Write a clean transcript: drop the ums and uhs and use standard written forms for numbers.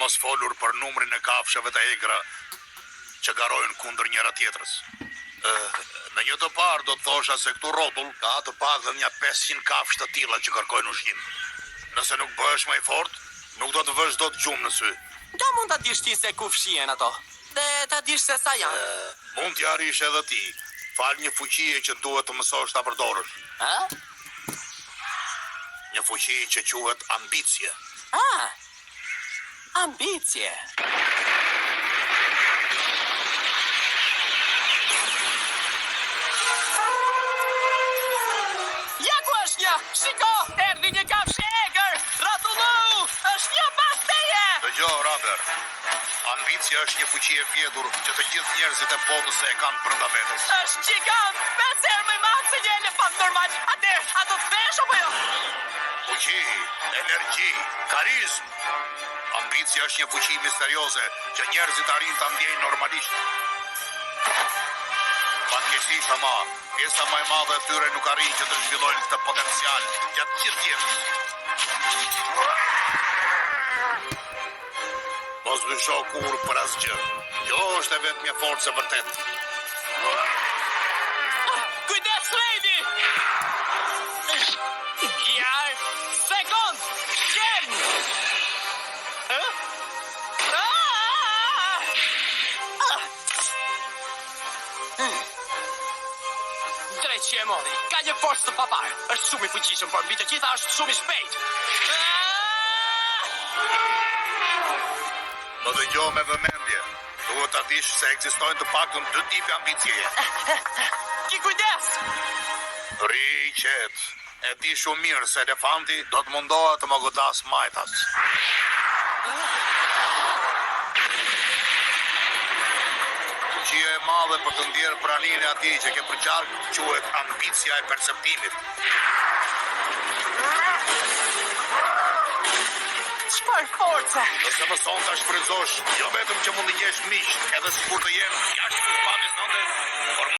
mos folur për numrin e kafshëve të egra që garojnë kundër njëra tjetrës. Në një të parë do të thosha se këtu rrotull ka të paktën një 500 kafshë të tilla që kërkojnë ushqim. Nëse nuk bëhesh më i fortë, nuk do të vësh dot gjumë në sy. Da mund ta dish ti se ku fshihen ato? Dhe ta dish se sa janë? Mund t'ja arrish edhe ti. Fal një fuqie që duhet të mësosh ta përdorësh. Një fuqi që quhet ambicie. Ambicie. Ja ku është një, shiko, erdhi një kafshë egër, rrotullu, është një pasteje. Dëgjoj, Raber. Ambicia është një fuqi e vjetur që të gjithë njerëzit e botës e kanë brenda vetes. Është gjigant, 5 herë më i madh se një elefant normal. A do të vesh apo jo? Fuqi, energji, karizmë. Ambicia është një fuqi misterioze që njerëzit arrin ta ndjejnë normalisht. Fatkeqësisht ama, pjesa më e madhe e tyre nuk arrin që të zhvillojnë këtë potencial gjatë gjithë jetës. Mos vësho kur për asgjë. Kjo është e vetmja forcë e vërtetë. Kujdes, Lady! Sekund! Gjem! Drejt që e mori, ka një forcë të paparë. Është shumë i fuqishëm, por mbi të gjitha është shumë i shpejt. Më dëgjoj me vëmendje. Duhet ta dish se ekzistojnë të paktën 2 tipe ambicieje. Ki kujdes! Rri qet. E di shumë mirë se elefanti do të mundohet të më godas majtas. Fuqia e madhe për të ndjerë praninë e atij që ke për qark quhet ambicia e perceptimit. Çfarë force! Nëse mëson ta shfrytëzosh, jo vetëm që mund të jesh miq, edhe sikur të jenë jashtë